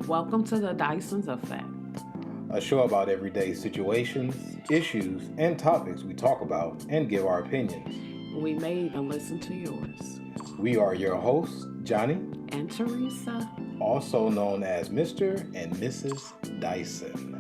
Welcome to the Dyson'S Effect. A show about everyday situations, issues, and topics we talk about and give our opinions. We may even listen to yours. We are your hosts, Johnny and Theresa, also known as Mr. and Mrs. Dyson.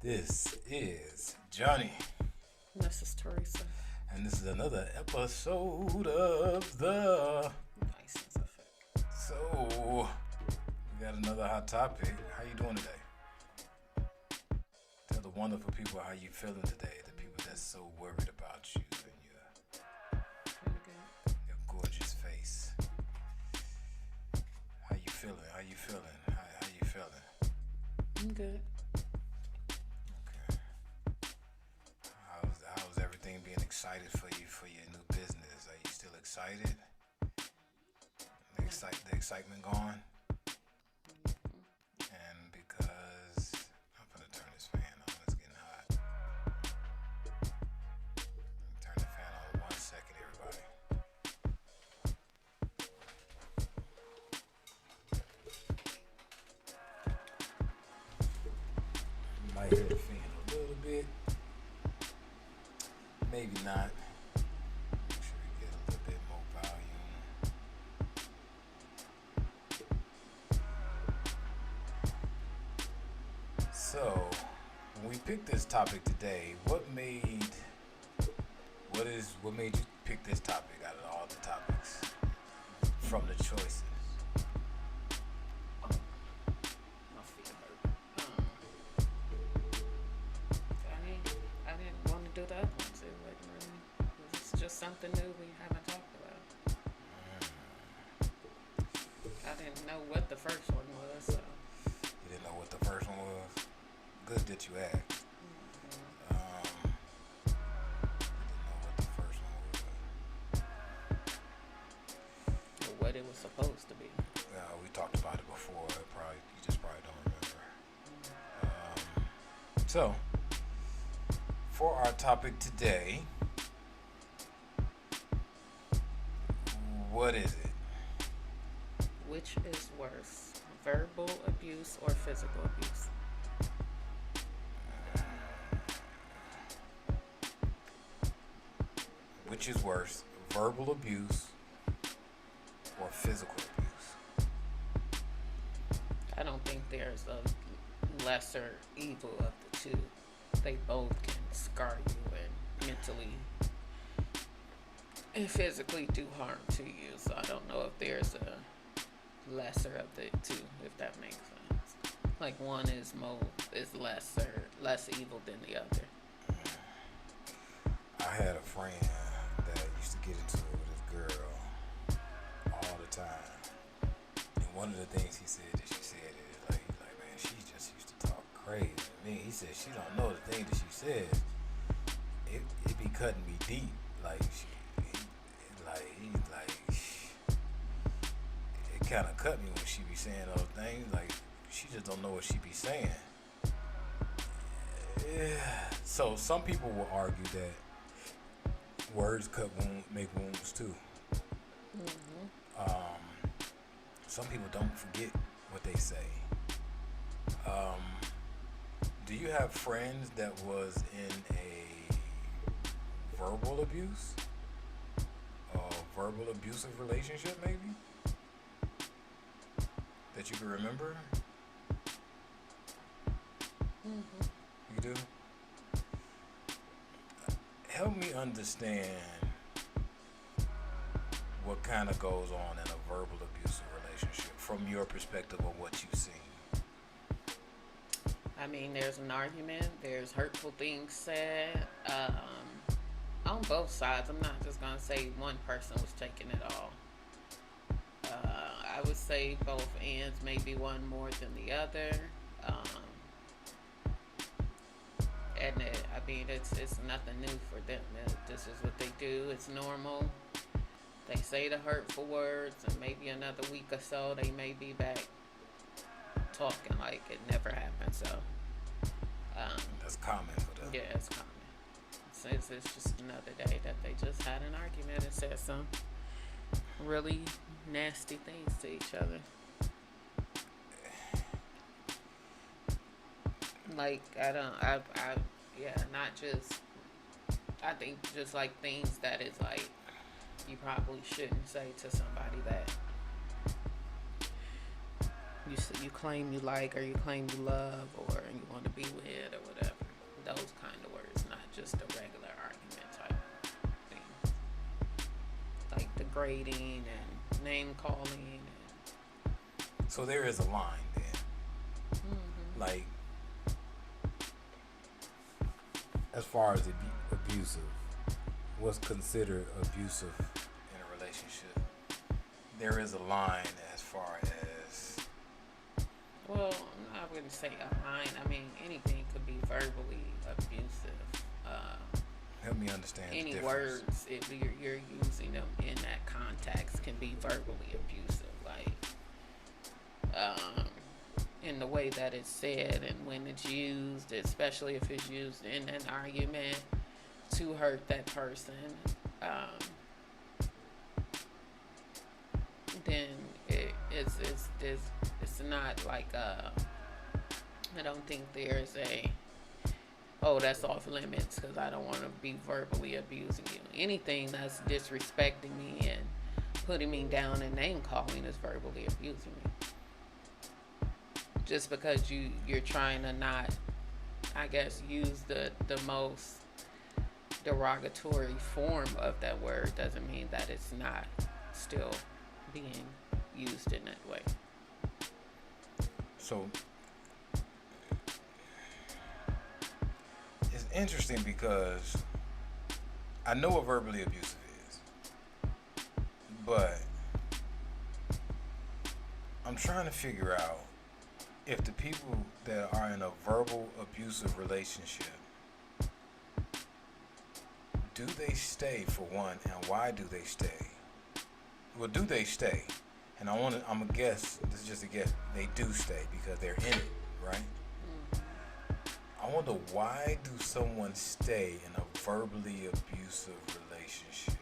This is Johnny. This is Theresa. And this is another episode of the Dyson'S Effect. So, we got another hot topic. How you doing today? Tell the wonderful people how you feeling today. The people that's so worried about you and your gorgeous face. How you feeling? How you feeling? I'm good. How's everything being excited for you for your new business? Are you still excited? The excitement gone? And because I'm gonna turn this fan on, it's getting hot. Turn the fan on 1 second, everybody. You might hear the fan a little bit. Maybe not. Make sure we get a little bit more volume. So, when we picked this topic today, what made you pick this topic out of all the topics from the choices? My feet hurt. I didn't want to do that one too. It's just something new we haven't talked about. I didn't know what the first one was, so. You didn't know what the first one was? Good that you asked. What it was supposed to be. We talked about it before. You just probably don't remember. So, for our topic today, what is it? Which is worse, verbal abuse or physical abuse? Which is worse, verbal abuse or physical abuse? I don't think there's a lesser evil of the two. They both can scar you and mentally and physically do harm to you. So I don't know if there's a lesser of the two, if that makes sense. Like one is less evil than the other. I had a friend that used to get into it with this girl all the time. And one of the things he said is like man, she just used to talk crazy to me. He said she don't know the thing that she says. It be cutting me deep. It kind of cut me when she be saying those things. Like she just don't know what she be saying. Yeah. So some people will argue that words make wounds too. Mm-hmm. Some people don't forget what they say. Do you have friends that was in a verbal abuse? Verbal abusive relationship maybe? That you can remember? Mm-hmm. You do? Help me understand what kind of goes on in a verbal abusive relationship from your perspective of what you've seen. I mean, there's an argument, there's hurtful things said, on both sides. I'm not just going to say one person was taking it all. I would say both ends, maybe one more than the other. And I mean, it's nothing new for them. This is what they do. It's normal. They say the hurtful words, and maybe another week or so, they may be back talking like it never happened. So that's common for them. yeah, it's common. It's just another day that they just had an argument and said some really nasty things to each other. Like not just. I think just like things that is like you probably shouldn't say to somebody that you claim you like, or you claim you love, or you want to be with, or whatever. Those kind of words, not just a regular argument type thing. Like degrading and name calling. So there is a line then. Mm-hmm. Like, as far as abusive, what's considered abusive in a relationship? There is a line as far as. Well, I wouldn't say a line. I mean, anything could be verbally abusive. Help me understand Any the difference. words, if you're using them in that context, can be verbally abusive. Like, in the way that it's said and when it's used, especially if it's used in an argument to hurt that person, then it's not like I don't think there's that's off limits because I don't want to be verbally abusing you. Anything that's disrespecting me and putting me down and name calling is verbally abusing me. Just because you're trying to not, I guess, use the most derogatory form of that word doesn't mean that it's not still being used in that way. So it's interesting because I know what verbally abusive is, but I'm trying to figure out if the people that are in a verbal abusive relationship, do they stay for one, and why do they stay? Well, do they stay? And I'm gonna guess, this is just a guess, they do stay because they're in it, right? I wonder, why do someone stay in a verbally abusive relationship?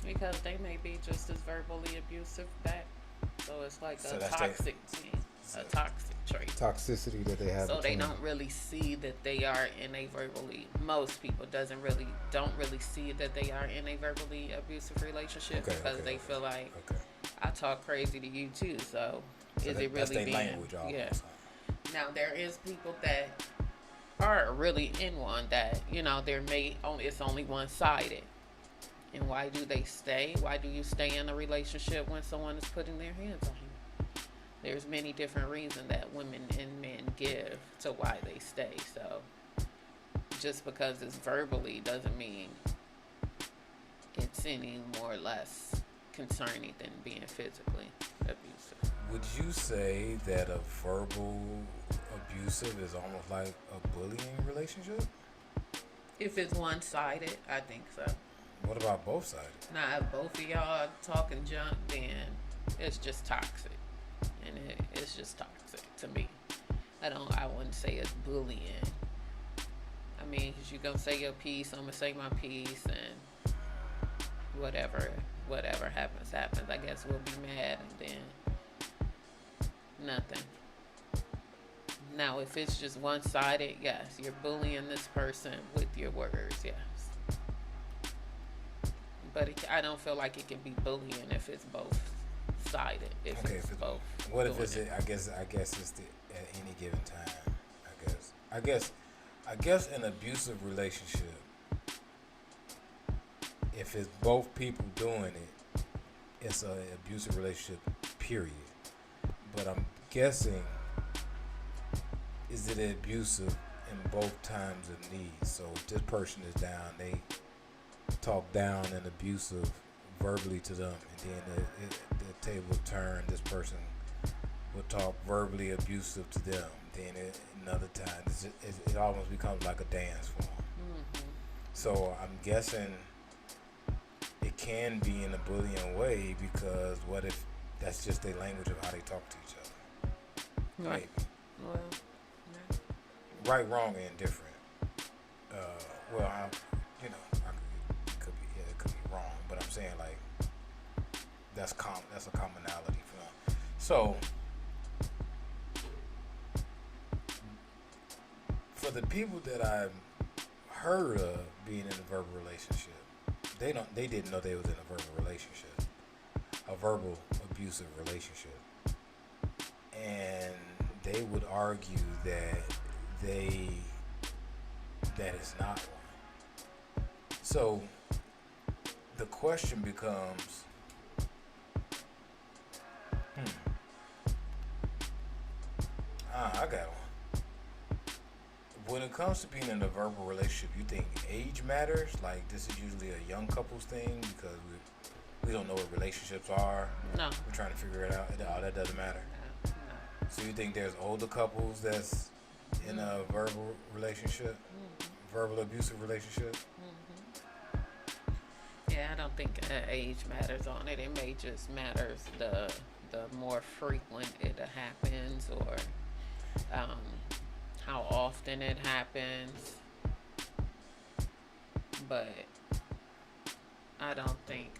Because they may be just as verbally abusive back. So it's like So a that's toxic thing, a toxic trait. Toxicity that they have. So they between don't really see that they are in a most people don't really see that they are in a verbally abusive relationship because they feel like I talk crazy to you too. So is it really being language? Yeah. Now there is people that are really in one that they're made on. It's only one sided. And why do they stay? Why do you stay in a relationship when someone is putting their hands on you? There's many different reasons that women and men give to why they stay. So just because it's verbally doesn't mean it's any more or less concerning than being physically abusive. Would you say that a verbal abusive is almost like a bullying relationship? If it's one-sided, I think so. What about both sides? Now, if both of y'all talking junk, then it's just toxic. And it's just toxic to me. I wouldn't say it's bullying. I mean, 'cause you gonna say your piece, I'm gonna say my piece, and whatever happens. I guess we'll be mad and then nothing. Now, if it's just one-sided, yes, you're bullying this person with your words, yes. But I don't feel like it can be bullying if it's both sided. If it's both. What if it's? I guess it's at any given time. I guess an abusive relationship, if it's both people doing it, it's an abusive relationship. Period. But I'm guessing, is it abusive in both times of need? So if this person is down, they talk down and abusive verbally to them, and then the table will turn. This person will talk verbally abusive to them. then another time it almost becomes like a dance form. Mm-hmm. So I'm guessing it can be in a bullying way, because what if that's just their language of how they talk to each other? Right. Maybe. Well, yeah. Right, wrong, and different. Well, it could be, yeah, it could be wrong, but I'm saying like that's a commonality for them. So for the people that I've heard of being in a verbal relationship, they didn't know they was in a verbal relationship, a verbal abusive relationship, and they would argue that is not one. So the question becomes, I got one. When it comes to being in a verbal relationship, you think age matters? Like this is usually a young couple's thing because we don't know what relationships are. No. We're trying to figure it out. Oh, that doesn't matter. No. So you think there's older couples that's in a verbal relationship, verbal abusive relationship? Yeah, I don't think age matters on it. It may just matters the more frequent it happens, or how often it happens. But I don't think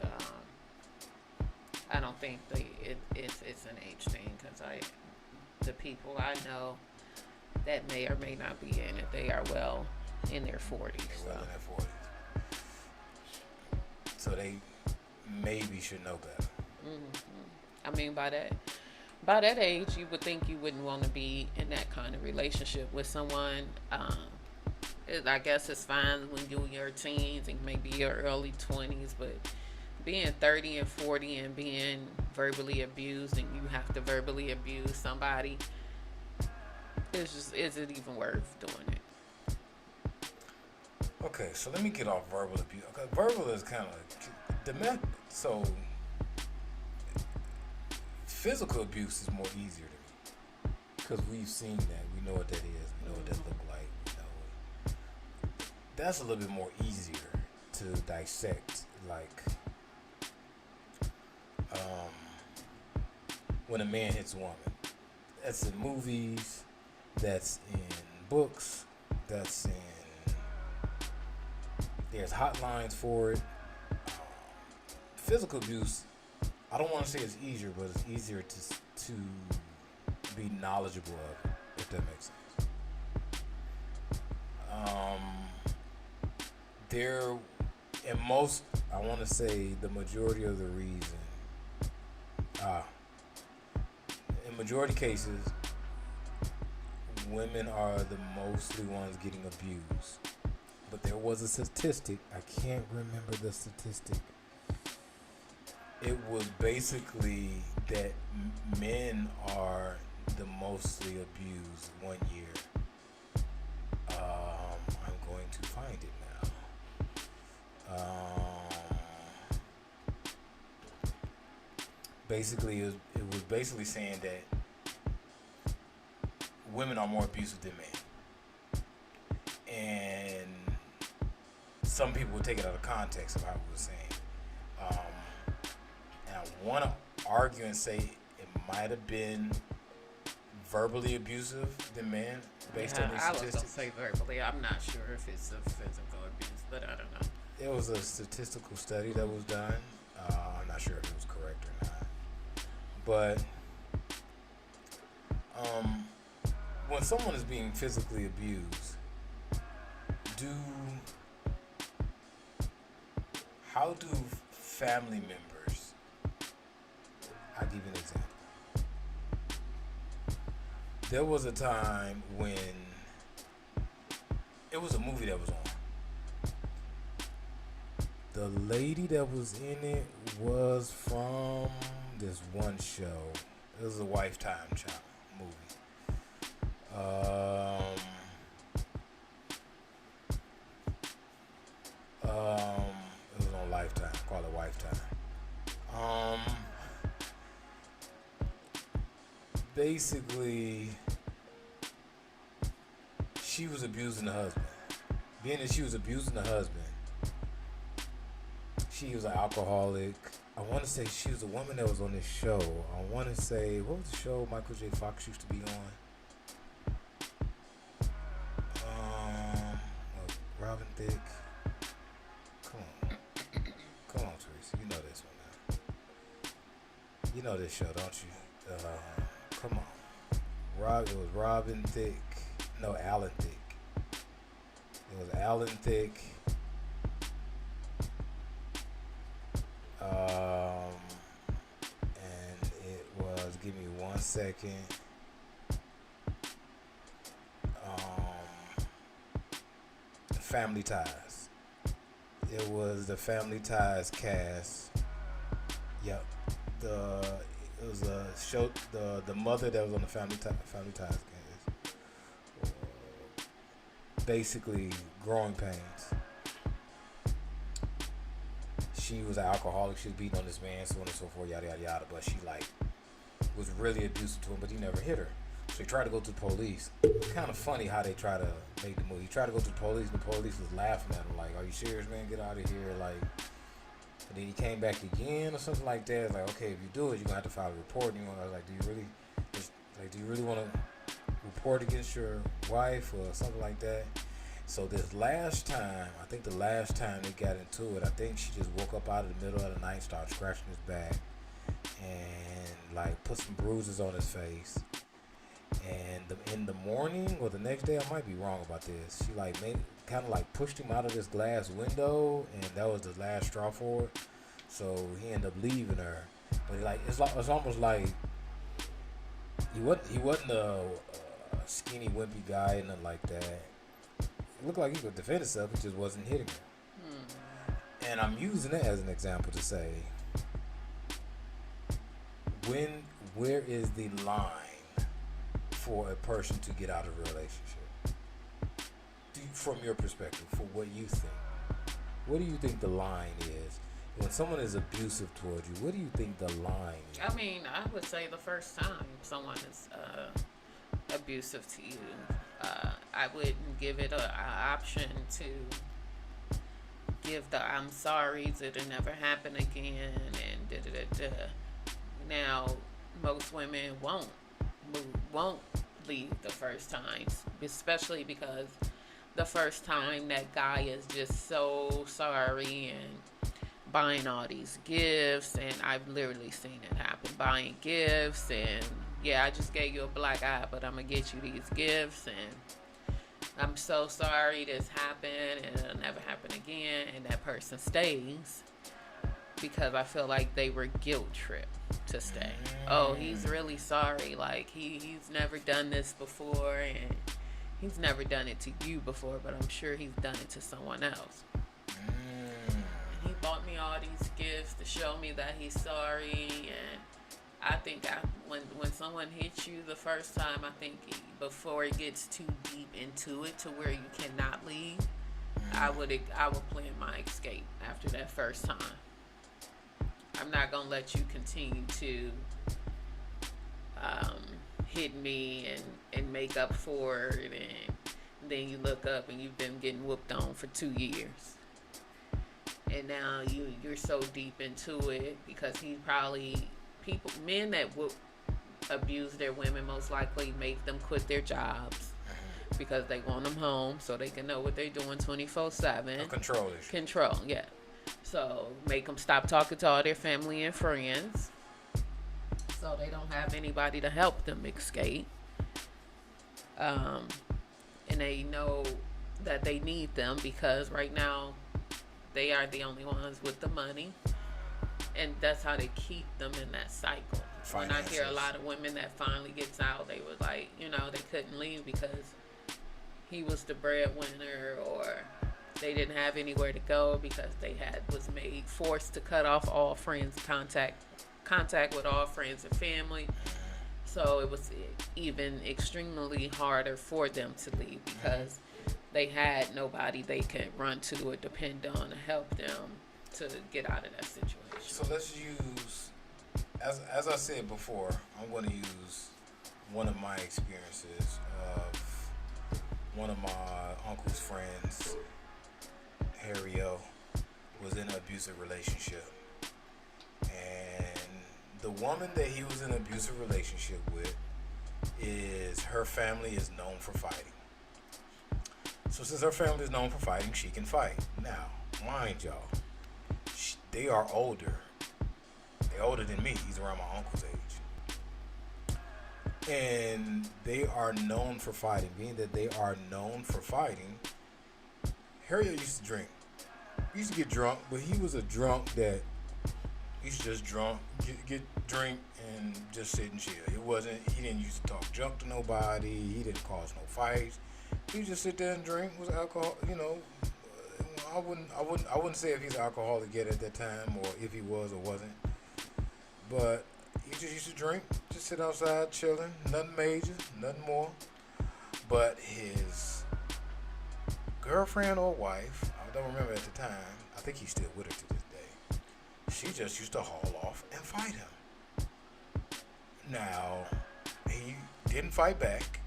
it's an age thing, because the people I know that may or may not be in it, they are well in their 40s. They're well in their 40s. So they maybe should know better. I mean, by that age, you would think you wouldn't want to be in that kind of relationship with someone. I guess it's fine when you're in your teens and maybe your early 20s, but being 30 and 40 and being verbally abused, and you have to verbally abuse somebody, is it even worth doing it? Okay, so let me get off verbal abuse. Okay, verbal is kind of so physical abuse is more easier to me, because we've seen that. We know what that is. We know what that look like. We know that's a little bit more easier to dissect. Like when a man hits a woman, that's in movies, that's in books, that's in. There's hotlines for it. Physical abuse, I don't want to say it's easier, but it's easier to be knowledgeable of it, if that makes sense. I want to say the majority of the reason, in majority cases, women are the mostly ones getting abused. But there was a statistic, I can't remember the statistic. It was basically that men are the mostly abused 1 year. I'm going to find it now. Basically, it was basically saying that women are more abusive than men. And some people would take it out of context of how we were saying. And I want to argue and say it might have been verbally abusive than men based on these I was statistics. going to say verbally. I'm not sure if it's a physical abuse, but I don't know. It was a statistical study that was done. I'm not sure if it was correct or not. But when someone is being physically abused, how do family members, I'll give you an example. There was a time when it was a movie that was on. The lady that was in it was from this one show. It was a Lifetime movie. It was on Lifetime. Call it Lifetime. Basically, she was abusing the husband. Being that she was abusing the husband, she was an alcoholic. I want to say she was a woman that was on this show. I want to say, what was the show Michael J. Fox used to be on? Robin Thicke. Come on, Teresa. You know this one now. You know this show, don't you? Come on. It was Robin Thicke. No, Alan Thicke. It was Alan Thicke. And it was. Give me 1 second. Family Ties. It was the Family Ties cast. Yep. It was a show. The mother that was on the Family Ties cast. Basically, growing pains. She was an alcoholic. She was beating on this man, so on and so forth, yada yada yada. But she was really abusive to him, but he never hit her. So he tried to go to the police. It's kind of funny how they try to make the move. He tried to go to the police. The police was laughing at him like, "Are you serious, man? Get out of here!" And then he came back again or something like that. It's like, okay, if you do it, you're gonna have to file a report. And I was like, do you really want to report against your wife or something like that? So this last time, I think the last time they got into it, I think she just woke up out of the middle of the night, started scratching his back, and put some bruises on his face. And in the morning or the next day, I might be wrong about this, she pushed him out of this glass window, and that was the last straw for it. So he ended up leaving her. But it's almost like he wasn't a skinny wimpy guy and nothing like that. It looked like he could defend himself, he just wasn't hitting her. And I'm using it as an example to say, where is the line for a person to get out of a relationship? From your perspective, for what you think, what do you think the line is? When someone is abusive towards you, what do you think the line is? I mean, I would say the first time someone is abusive to you, I wouldn't give it an option to give the "I'm sorry's, it'll never happen again" and da-da-da-da. Now, most women won't leave the first time, especially because the first time that guy is just so sorry and buying all these gifts, and I've literally seen it happen, buying gifts, and yeah, I just gave you a black eye, but I'm gonna get you these gifts, and I'm so sorry this happened, and it'll never happen again, and that person stays because I feel like they were guilt tripped to stay. Oh, he's really sorry, like he's never done this before, and he's never done it to you before, but I'm sure he's done it to someone else. And he bought me all these gifts to show me that he's sorry, and I think when someone hits you the first time, I think before it gets too deep into it to where you cannot leave, I would plan my escape after that first time. I'm not gonna let you continue to hit me and make up for it, and then you look up and you've been getting whooped on for 2 years, and now you're so deep into it because men that abuse their women most likely make them quit their jobs because they want them home so they can know what they're doing 24/7. Control, yeah. So make them stop talking to all their family and friends, so they don't have anybody to help them escape. And they know that they need them because right now they are the only ones with the money, and that's how they keep them in that cycle. When I hear a lot of women that finally gets out, they were like, they couldn't leave because he was the breadwinner, or they didn't have anywhere to go because they was forced to cut off all friends, contact with all friends and family. So it was even extremely harder for them to leave because they had nobody they could run to or depend on to help them to get out of that situation. So let's use, as I said before, I'm going to use one of my experiences of one of my uncle's friends, Harry O, was in an abusive relationship. And the woman that he was in an abusive relationship with her family is known for fighting. So since her family is known for fighting, she can fight. Now, mind y'all, they are older. They're older than me. He's around my uncle's age. And they are known for fighting. Being that they are known for fighting, Harriet used to drink. He used to get drunk, but he was a drunk that used to just get drink and just sit and chill. He didn't used to talk junk to nobody. He didn't cause no fights. He just sit there and drink. Was alcohol, I wouldn't say if he's an alcoholic yet at that time, or if he was or wasn't. But he just used to drink, just sit outside chilling, nothing major, nothing more. But his girlfriend or wife, I don't remember at the time, I think he's still with her to this day, she just used to haul off and fight him. Now, he didn't fight back,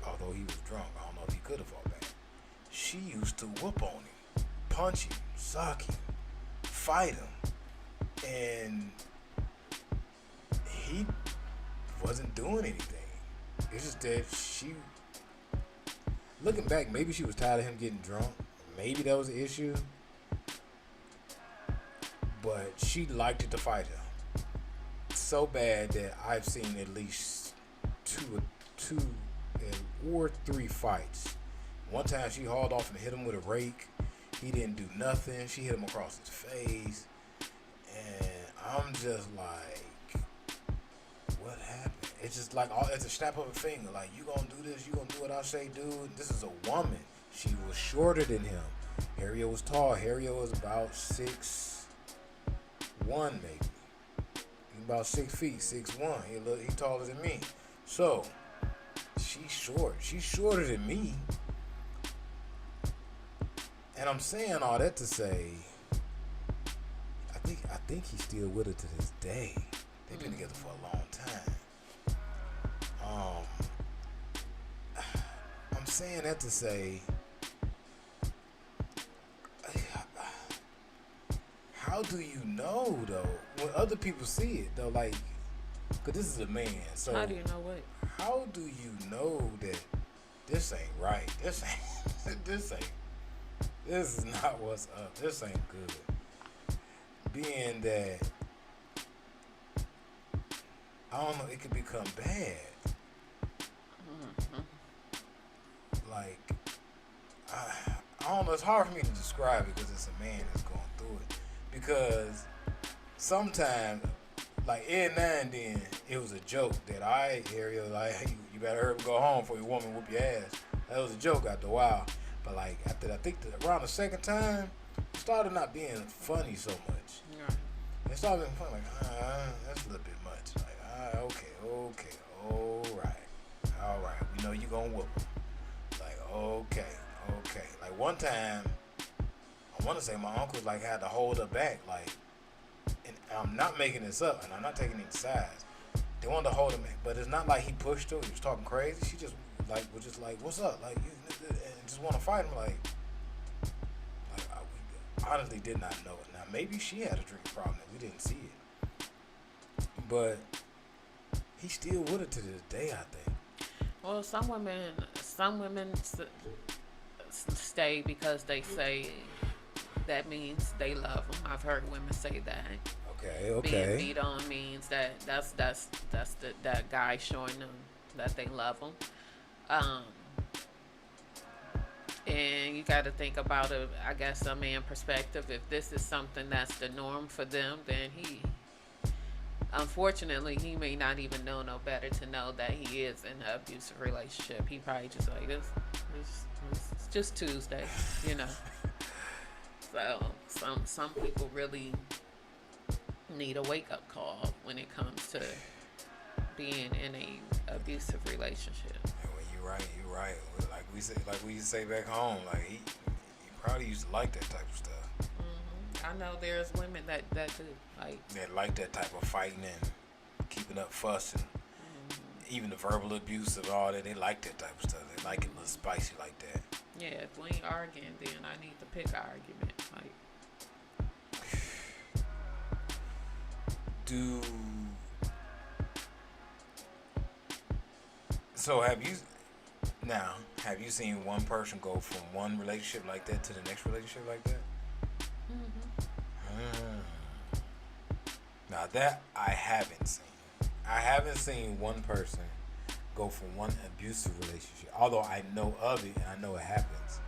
although he was drunk. I don't know if he could have fought back. She used to whoop on him, punch him, suck him, fight him, and he wasn't doing anything. It's just that she, looking back, maybe she was tired of him getting drunk. Maybe that was the issue. But she liked it to fight him so bad that I've seen at least two or three fights. One time she hauled off and hit him with a rake. He didn't do nothing. She hit him across his face. And I'm just like, what happened? It's just like, it's a snap of a finger. Like, you gonna do this, you gonna do what I say, dude. This is a woman. She was shorter than him. Harriet was tall. Harriet was about 6'1", maybe. He's about 6 feet, 6'1". He taller than me. So, she's short. She's shorter than me. And I'm saying all that to say, I think he's still with her to this day. They've been together for a long time. I'm saying that to say, how do you know though when other people see it though? Like, cause this is a man. So how do you know what? How do you know that this ain't right? This is not what's up. This ain't good. Being that, I don't know, it could become bad. Like, I don't know, it's hard for me to describe it because it's a man that's going through it. Because sometimes, like every now and then, it was a joke that Ariel, like, hey, you better hurry up, go home before your woman whoop your ass. That was a joke after a while. But like, after I think around the second time, it started not being funny so much. Yeah. It started being funny, like, that's a little bit much. Like, okay, all right. We know you gonna whoop him. Like, okay. Like one time, I want to say my uncle like had to hold her back, like, and I'm not making this up, and I'm not taking any sides. They wanted to hold him back, but it's not like he pushed her. He was talking crazy. She just like was just like, "What's up?" Like, and just want to fight him. Like I honestly did not know it. Now maybe she had a drinking problem and we didn't see it, but he's still with her to this day, I think. Well, some women stay because they say that means they love them. I've heard women say that. Okay. Being beat on means that's that guy showing them that they love them. And you got to think about it, I guess, a man perspective. If this is something that's the norm for them, then unfortunately, he may not even know no better to know that he is in an abusive relationship. He probably just like, it's just Tuesday, you know. So some people really need a wake-up call when it comes to being in a abusive relationship. And when you're right. Like we say back home, like he probably used to like that type of stuff. Mm-hmm. I know there's women that do like that type of fighting and keeping up fussing. Mm-hmm. even the verbal abuse and all that, they like that type of stuff. They like it a little spicy like that. Yeah, if we ain't arguing, then I need to pick an argument. Like, So have you seen one person go from one relationship like that to the next relationship like that? Now that I haven't seen. I haven't seen one person go from one abusive relationship, although I know of it and I know it happens.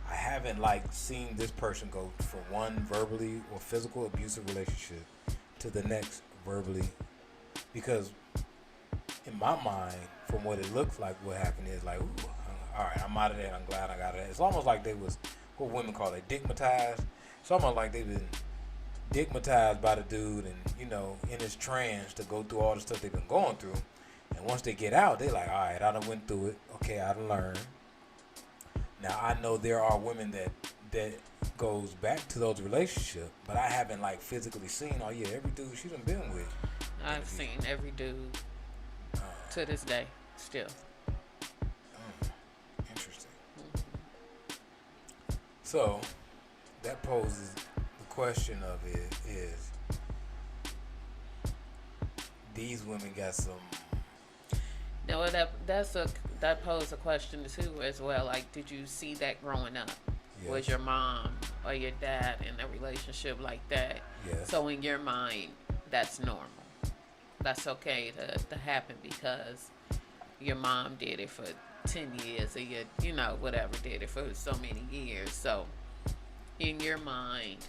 I haven't seen this person go from one verbally or physical abusive relationship to the next verbally, because in my mind, from what it looks like, what happened is like, ooh, all right, I'm out of that. I'm glad I got it. It's almost like they was what women call it digmatized. It's almost like they've been digmatized by the dude, and in his trance to go through all the stuff they've been going through. And once they get out, they like, all right, I done went through it. Okay, I done learned. Now I know there are women that goes back to those relationships, but I haven't physically seen. Oh yeah, every dude she done been with. I've seen every dude to this day still. Interesting. So that poses the question of it is, these women got some. No, that poses a question too as well. Like, did you see that growing up? Yes. Was your mom or your dad in a relationship like that? Yes. So in your mind, that's normal. That's okay to happen because your mom did it for 10 years or whatever, did it for so many years. So in your mind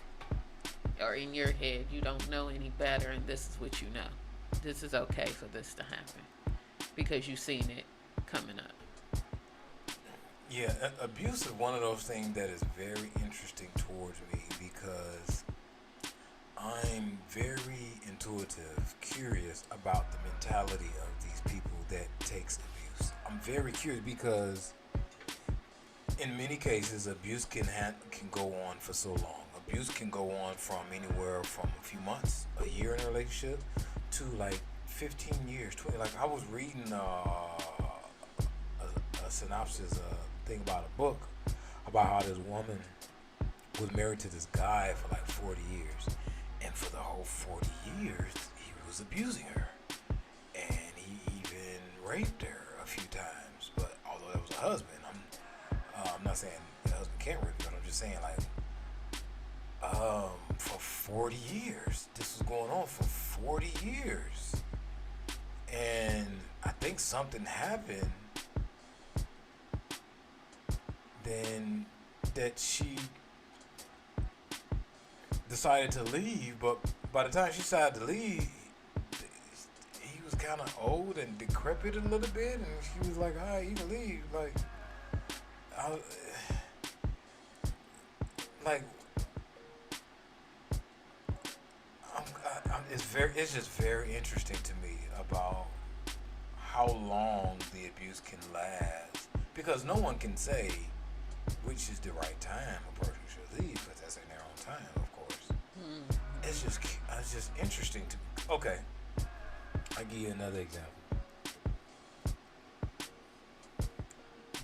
or in your head, you don't know any better, and this is what you know. This is okay for this to happen because you've seen it coming up. Yeah, abuse is one of those things that is very interesting towards me because I'm very intuitive, curious about the mentality of these people that takes abuse. I'm very curious because in many cases, abuse can go on for so long. Abuse can go on from anywhere from a few months, a year in a relationship, to 15 years, 20. I was reading a synopsis thing about a book about how this woman was married to this guy for 40 years, and for the whole 40 years he was abusing her, and he even raped her a few times. But although that was a husband, I'm not saying the husband can't rape you, but I'm just saying for 40 years this was going on for 40 years, and I think something happened then that she decided to leave. But by the time she decided to leave, he was kind of old and decrepit a little bit, and she was like, all right, you can leave. It's just very interesting to me about how long the abuse can last, because no one can say which is the right time a person should leave, because that's in their own time, of course. It's just interesting to me. Okay, I'll give you another example.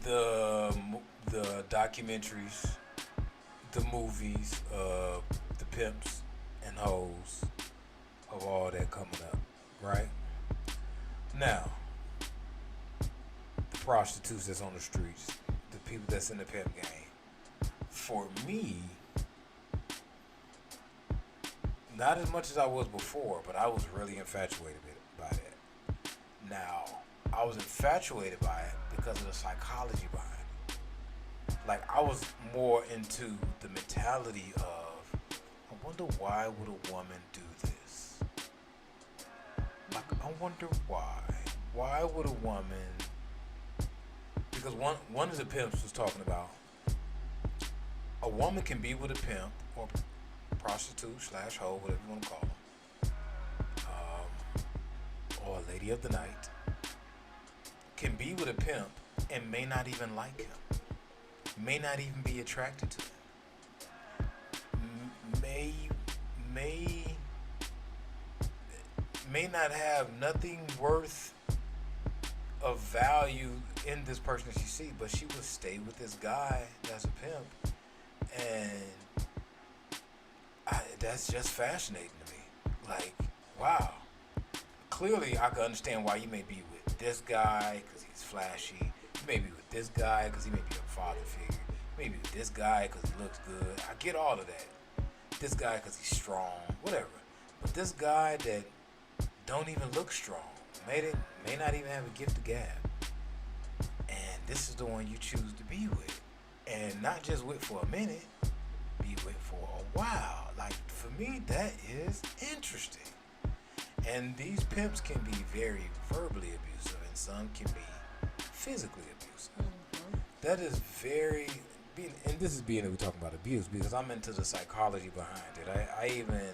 The documentaries, the movies, the pimps and hoes of all that coming up, right? Now, the prostitutes that's on the streets, the people that's in the pimp game. For me, not as much as I was before, but I was really infatuated by that. Now, I was infatuated by it because of the psychology behind it. I was more into the mentality of, I wonder why would a woman do this? I wonder why. Why would a woman? Because one of the pimps was talking about a woman can be with a pimp or prostitute / hoe, whatever you want to call them, or a lady of the night, can be with a pimp and may not even like him, may not even be attracted to him, may not have nothing worth of value in this person that she see, but she would stay with this guy that's a pimp, and that's just fascinating to me. Like, wow. Clearly, I can understand why you may be with this guy because he's flashy. You may be with this guy because he may be a father figure. You may be with this guy because he looks good. I get all of that. This guy because he's strong, whatever. But this guy that don't even look strong, may not even have a gift of gab, and this is the one you choose to be with, and not just with for a minute, be with for a while. Like, for me, that is interesting. And these pimps can be very verbally abusive, and some can be physically abusive. Mm-hmm. That is very, and this is being that we're talking about abuse, because I'm into the psychology behind it. I even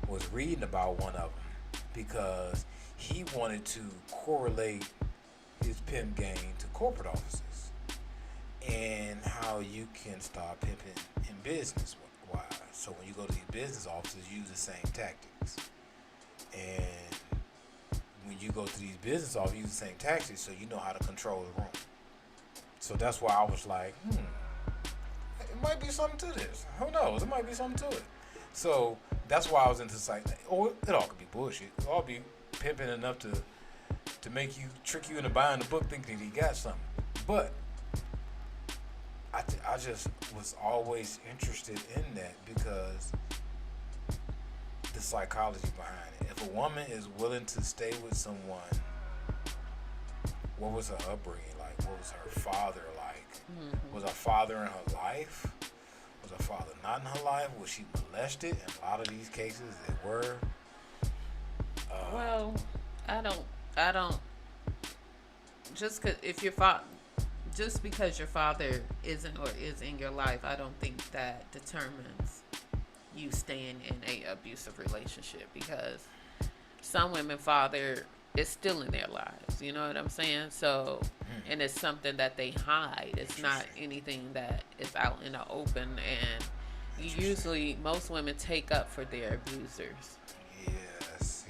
was reading about one of them because he wanted to correlate his pimp game to corporate offices and how you can start pimping in business wise. So when you go to these business offices, use the same tactics. And when you go to these business offices, use the same tactics so you know how to control the room. So that's why I was like, it might be something to this. Who knows? It might be something to it. So that's why I was into psych. Or it all could be bullshit. It all be pimping enough to make you, trick you into buying the book thinking he got something. But I just was always interested in that because the psychology behind it. If a woman is willing to stay with someone, what was her upbringing like? What was her father like? Mm-hmm. Was her father in her life? Was her father not in her life? Was she molested? In a lot of these cases, they were. Well, I don't. Just because your father isn't or is in your life, I don't think that determines you staying in a abusive relationship, because some women father is still in their lives, you know what I'm saying? So, and it's something that they hide. It's not anything that is out in the open, and most women take up for their abusers. Yes,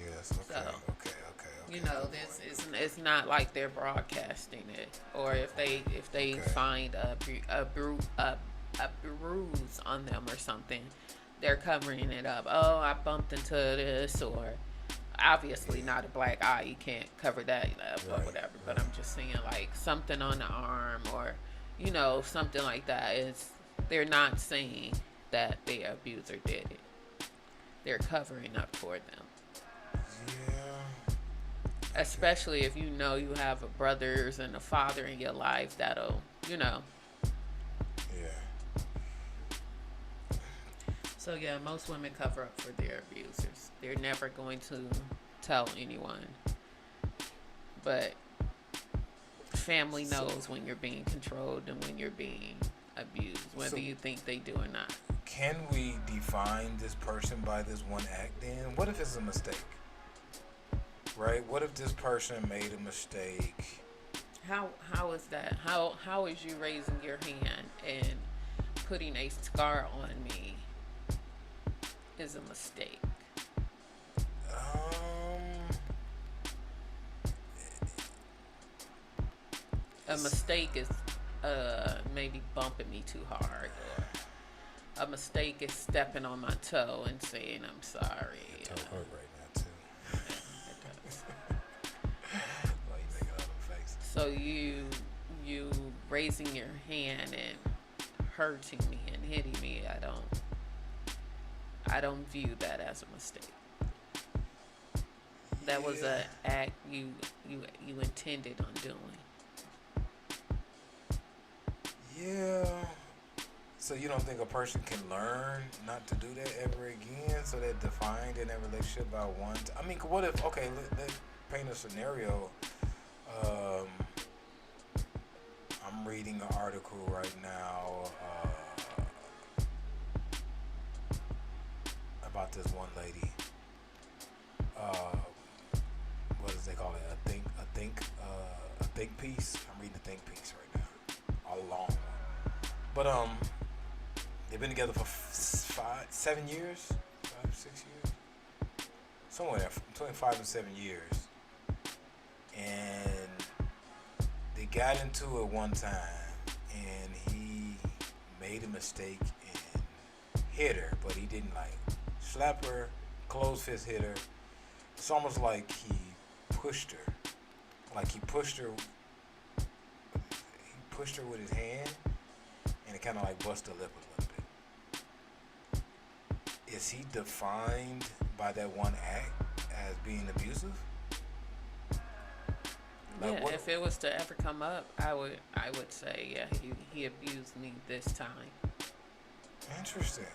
okay, so, okay. You know, it's not like they're broadcasting it, or if they find a bruise on them or something, they're covering it up. Oh, I bumped into this, or obviously not a black eye. You can't cover that up or whatever. But I'm just saying, like, something on the arm, or something like that. They're not saying that the abuser did it. They're covering up for them. Yeah. Especially if you have a brothers and a father in your life that'll, Yeah. So yeah, most women cover up for their abusers. They're never going to tell anyone. But family knows when you're being controlled and when you're being abused, whether you think they do or not. Can we define this person by this one act then? What if it's a mistake? Right? What if this person made a mistake? How is that? How is you raising your hand and putting a scar on me is a mistake? A mistake is maybe bumping me too hard, or a mistake is stepping on my toe and saying I'm sorry. Your toe hurt right now too. Why you making all them faces? So you raising your hand and hurting me and hitting me, I don't view that as a mistake. That was an act you intended on doing. Yeah. So you don't think a person can learn not to do that ever again? So they're defined in that relationship by one. I mean, what if? Okay, let's paint a scenario. I'm reading an article right now about this one lady. What does they call it? A think piece. I'm reading a think piece right now. A long one. But they've been together for 6 years, somewhere between 5 and 7 years, and got into it one time, and he made a mistake and hit her, but he didn't like slap her, close fist hit her. It's almost like he pushed her, like he pushed her with his hand, and it kind of like busted her lip a little bit. Is he defined by that one act as being abusive? Like, Yeah, if it was to ever come up, I would say, yeah, he abused me this time. Interesting.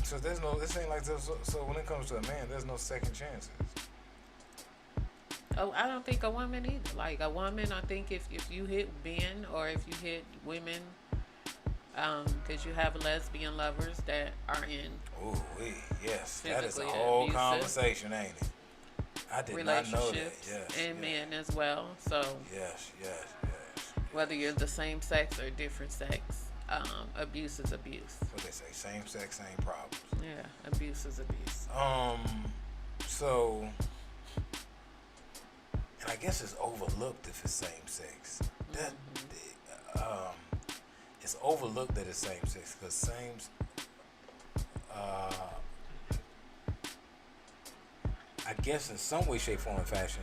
So this ain't like this. So when it comes to a man, there's no second chances. Oh, I don't think a woman either. Like a woman, I think if you hit men or if you hit women, because you have lesbian lovers that are in Ooh, yes, that is a physically whole abusive conversation, ain't it? I did not know that. relationships Yes, and men as well. So yes. whether you're the same sex or different sex, abuse is abuse. What they say, same sex, same problems. Yeah, abuse is abuse. So, and I guess it's overlooked if it's same sex. It's overlooked that it's same sex because I guess in some way, shape, form, and fashion,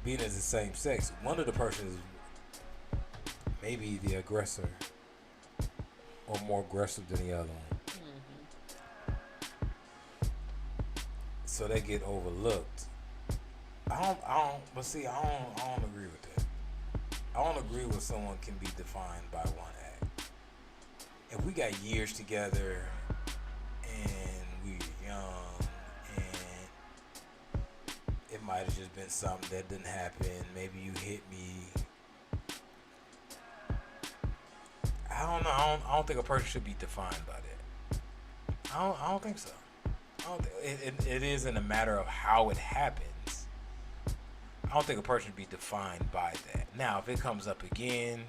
being as the same sex, one of the persons may be the aggressor or more aggressive than the other one. So they get overlooked. I don't agree with that. I don't agree with someone can be defined by one act. If we got years together and we were young and it might have just been something that didn't happen, maybe you hit me. I don't know. I don't think a person should be defined by that. I don't think so. It isn't a matter of how it happens. I don't think a person should be defined by that. Now, if it comes up again,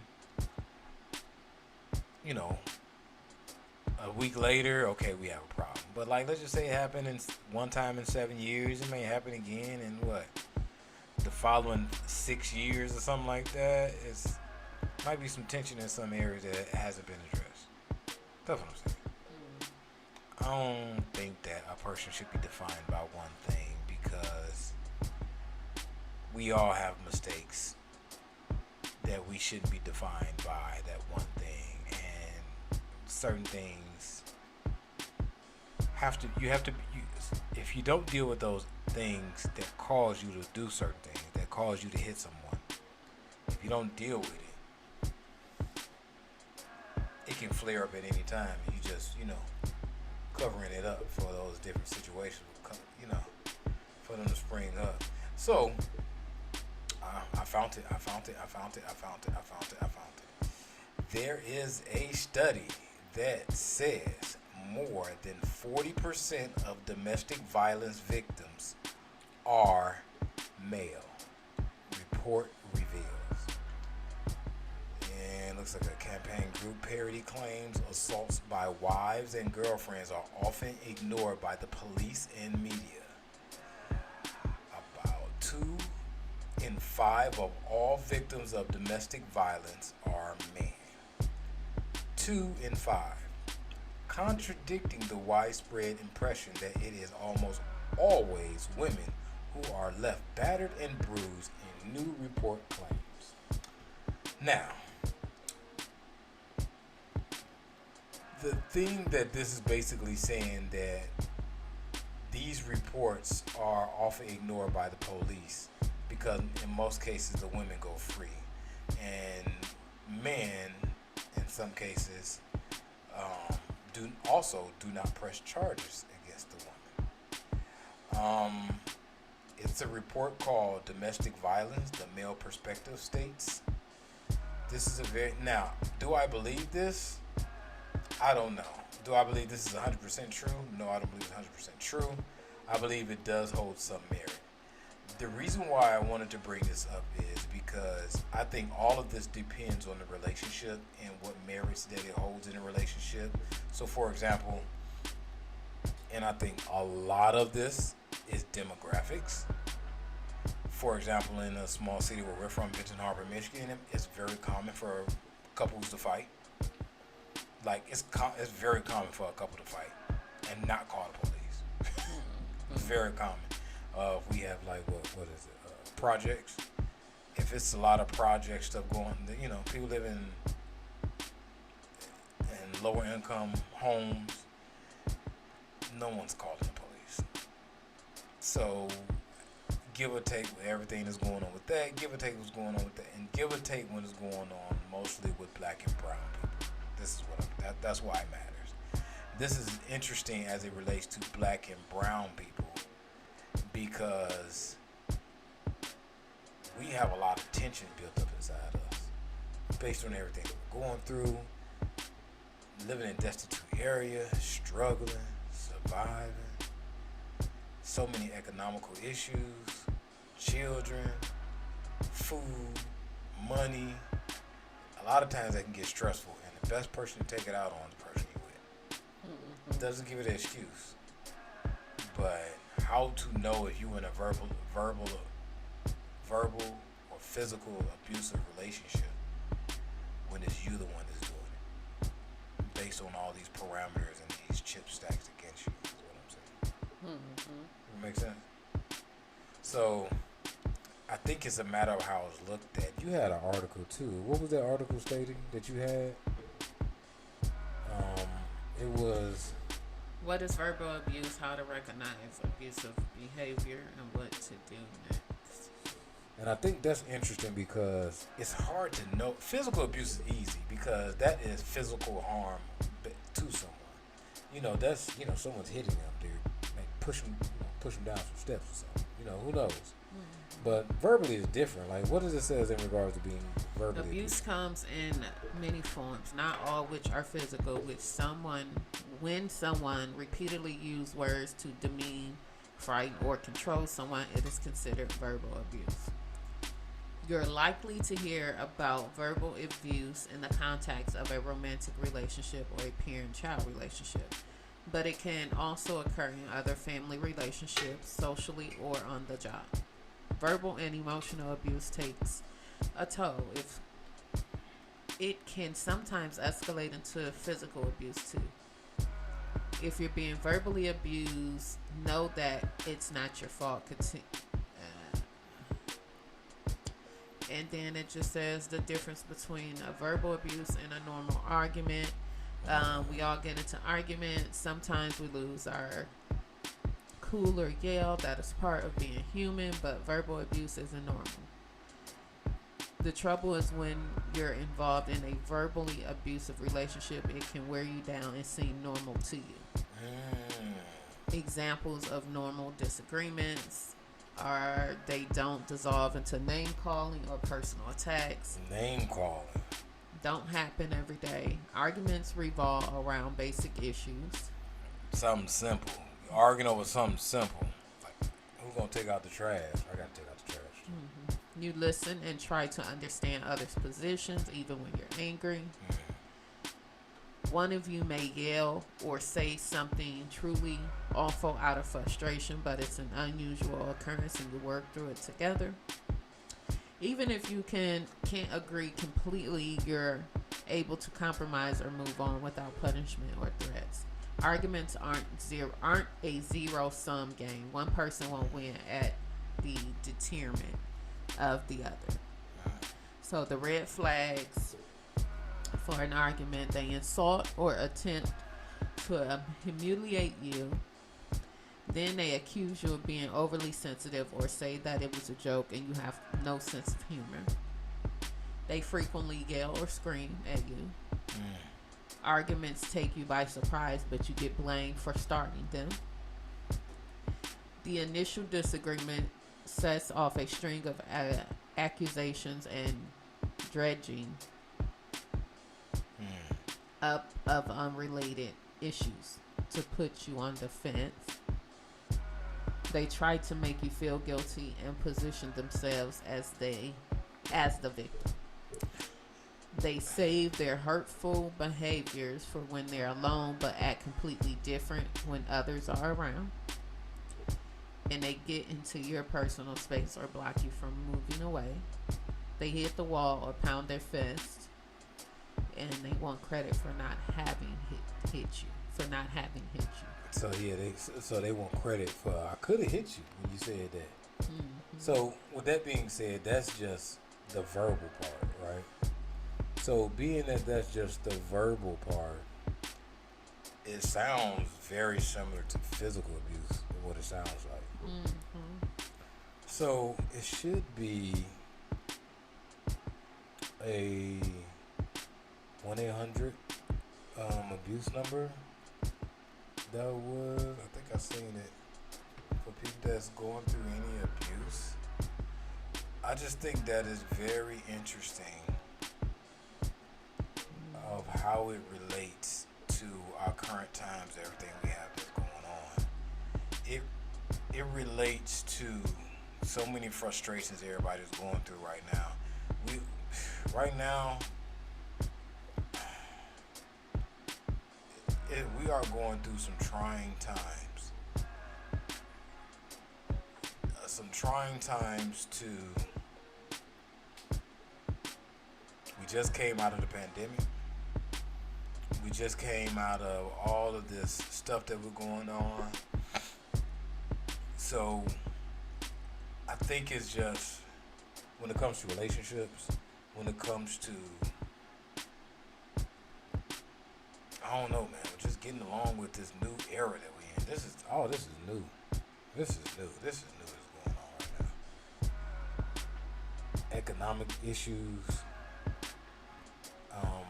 a week later, okay, we have a problem. But like, let's just say it happened in one time in 7 years. It may happen again in the following 6 years or something like that. It's might be some tension in some areas that hasn't been addressed. That's what I'm saying. I don't think that a person should be defined by one thing because we all have mistakes that we shouldn't be defined by that one thing, and certain things if you don't deal with those things that cause you to do certain things, that cause you to hit someone, if you don't deal with it, it can flare up at any time, and you just covering it up for those different situations, for them to spring up. So, I found it. There is a study that says more than 40% of domestic violence victims are male. Report reveals. And looks like a campaign group parody claims assaults by wives and girlfriends are often ignored by the police and media. About 2 in 5 of all victims of domestic violence are men. 2 in 5. Contradicting the widespread impression that it is almost always women who are left battered and bruised in new report claims. Now, the thing that this is basically saying that these reports are often ignored by the police because in most cases the women go free, and men in some cases do not press charges against the woman. It's a report called Domestic Violence, the Male Perspective States. This is now, do I believe this? I don't know. Do I believe this is 100% true? No, I don't believe it's 100% true. I believe it does hold some merit. The reason why I wanted to bring this up is because I think all of this depends on the relationship and what merits that it holds in a relationship. So, for example, and I think a lot of this is demographics. For example, in a small city where we're from, Benton Harbor, Michigan, it's very common for couples to fight. Like it's very common for a couple to fight and not call the police. It's very common. We have like what is it? Projects. If it's a lot of project stuff going, people live in lower income homes. No one's calling the police. So, give or take with everything that's going on with that, give or take what's going on with that, and give or take what is going on mostly with black and brown people. This is that's why it matters. This is interesting as it relates to black and brown people because we have a lot of tension built up inside us based on everything that we're going through, living in destitute areas, struggling, surviving, so many economical issues, children, food, money. A lot of times that can get stressful, and the best person to take it out on is the person you're with. Doesn't give it an excuse, but how to know if you're in a verbal or physical abusive relationship when it's you the one that's doing it, based on all these parameters and these chip stacks against you, is what I'm saying. Does that make sense? So I think it's a matter of how it's looked at. You had an article too. What was that article stating that you had? It was, what is verbal abuse, how to recognize abusive behavior, and what to do next. and I think that's interesting because it's hard to know. Physical abuse is easy because that is physical harm to someone. That's someone's hitting them. They're like push them down some steps or something. Who knows? But verbally is different. Like, what does it say in regards to being verbally Abuse comes in many forms, not all which are physical. When someone repeatedly use words to demean, frighten, or control someone, it is considered verbal abuse. You're likely to hear about verbal abuse in the context of a romantic relationship or a parent-child relationship, but it can also occur in other family relationships, socially, or on the job. Verbal and emotional abuse takes a toll. If it can sometimes escalate into physical abuse too. If you're being verbally abused, know that it's not your fault. And then it just says the difference between a verbal abuse and a normal argument. We all get into arguments. Sometimes we lose our cool or yell. That is part of being human, but verbal abuse isn't normal. The trouble is when you're involved in a verbally abusive relationship, it can wear you down and seem normal to you. Examples of normal disagreements are they don't dissolve into name calling or personal attacks. Name calling Don't happen every day. Arguments revolve around basic issues. something simple. You're arguing over something simple. Like, who's gonna take out the trash? I gotta take out the trash. You listen and try to understand others' positions even when you're angry. One of you may yell or say something truly awful out of frustration, but it's an unusual occurrence and you work through it together. Even if you can't agree completely, you're able to compromise or move on without punishment or threats. Arguments aren't a zero-sum game. One person won't win at the detriment of the other. So the red flags for an argument: they insult or attempt to humiliate you. Then they accuse you of being overly sensitive or say that it was a joke and you have no sense of humor. They frequently yell or scream at you. Arguments take you by surprise, but you get blamed for starting them. The initial disagreement sets off a string of accusations and dredging up of unrelated issues to put you on the fence. They try to make you feel guilty and position themselves as the victim. They save their hurtful behaviors for when they're alone, but act completely different when others are around. and they get into your personal space or block you from moving away. They hit the wall or pound their fist, and they want credit for not having hit you, for not having hit you. So yeah, they want credit for I could have hit you when you said that. Mm-hmm. So with that being said, that's just the verbal part, right? So being that that's just the verbal part, it sounds very similar to physical abuse, what it sounds like. Mm-hmm. So it should be a 1-800 abuse number. That was, I think I seen it for people that's going through any abuse. I just think that is very interesting of how it relates to our current times, everything we have that's going on. It relates to so many frustrations everybody's going through right now. We are going through some trying times. Some trying times to. We just came out of the pandemic. We just came out of all of this stuff that we're going on. So I think it's just when it comes to relationships, when it comes to, I don't know, man, we're just getting along with this new era that we're in. This is new. This is new that's going on right now. Economic issues. I'm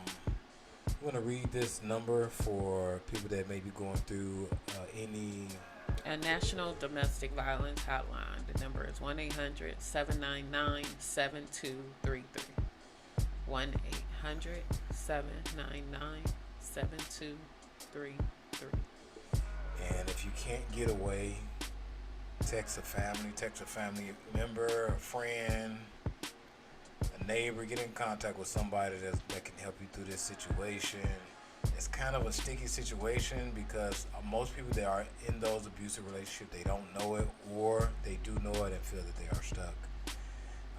going to read this number for people that may be going through any... A National Domestic Violence Hotline. The number is 1-800-799-7233. 1-800-799-7233. And if you can't get away, text a family member, a friend, a neighbor, get in contact with somebody that can help you through this situation. It's kind of a sticky situation because most people that are in those abusive relationships, they don't know it, or they do know it and feel that they are stuck.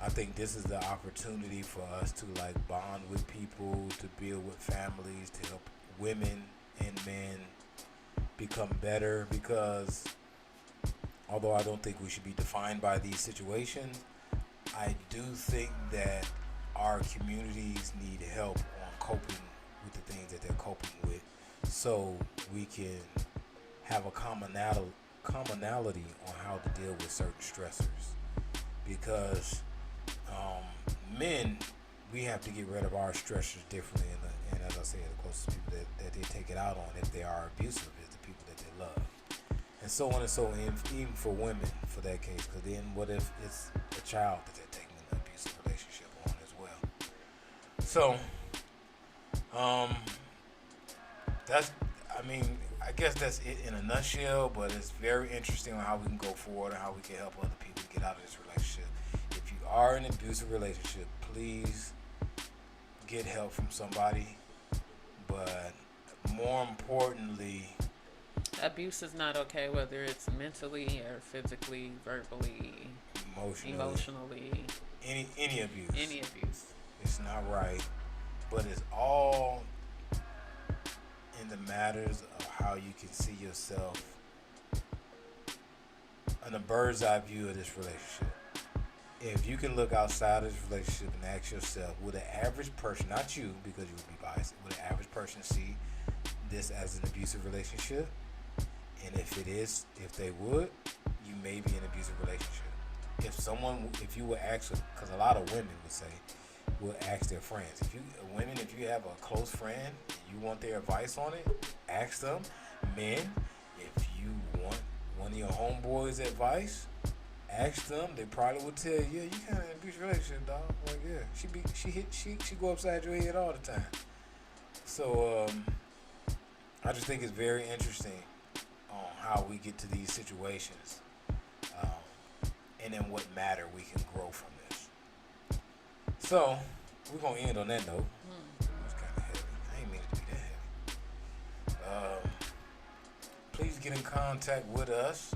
I think this is the opportunity for us to bond with people, to build with families, to help women and men become better, because although I don't think we should be defined by these situations, I do think that our communities need help on coping with the things that they're coping with, so we can have a commonality on how to deal with certain stressors. Because men, we have to get rid of our stressors differently, and as I said, the closest people that they take it out on, if they are abusive, is the people that they love, and so on and so on, even for women for that case. Because then what if it's a child that they're taking an abusive relationship on as well? So I guess that's it in a nutshell, but it's very interesting on how we can go forward and how we can help other people get out of this relationship. If you are in an abusive relationship, please get help from somebody, but more importantly, abuse is not okay, whether it's mentally or physically, verbally, emotionally. Any abuse. Any abuse. It's not right, but it's all in the matters of how you can see yourself in a bird's eye view of this relationship. If you can look outside of this relationship and ask yourself, would an average person, not you because you would be biased, would an average person see this as an abusive relationship? And if it is, if they would, you may be in an abusive relationship. If you would ask, because a lot of women would ask their friends. If you have a close friend and you want their advice on it, ask them. Men, if you want one of your homeboys' advice, ask them. They probably would tell you, yeah, you kind of in an abusive relationship, dog. Like, yeah, she go upside your head all the time. So I just think it's very interesting on how we get to these situations, and in what matter we can grow from this. So we're gonna end on that note. It's kind of heavy. I ain't mean it to be that heavy. Please get in contact with us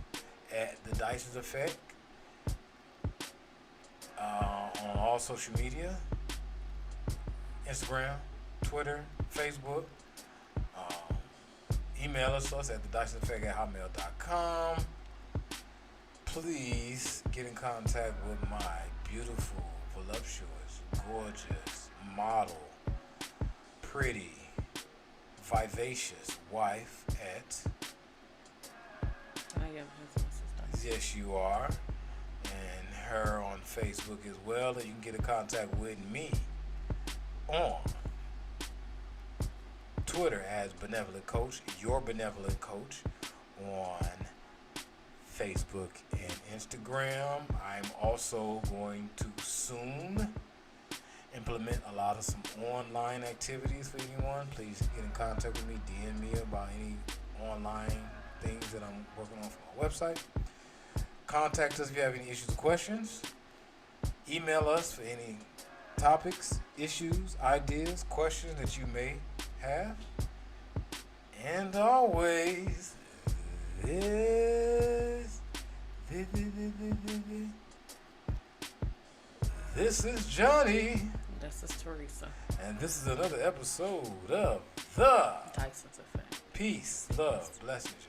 at the Dyson's Effect on all social media, Instagram, Twitter, Facebook. Email us at thedysoneffect@hotmail.com. Please get in contact with my beautiful, voluptuous, gorgeous, model, pretty, vivacious wife at... I am his Mrs. Dyson. Yes, you are. And her on Facebook as well. And you can get in contact with me on Twitter as Benevolent Coach, your Benevolent Coach, on Facebook and Instagram. I'm also going to soon implement a lot of some online activities for anyone. Please get in contact with me, DM me about any online things that I'm working on for my website. Contact us if you have any issues or questions. Email us for any topics, issues, ideas, questions that you may have. And always, this is Johnny. This is Theresa. And this is another episode of The Dyson's Effect. Peace, love, blessings.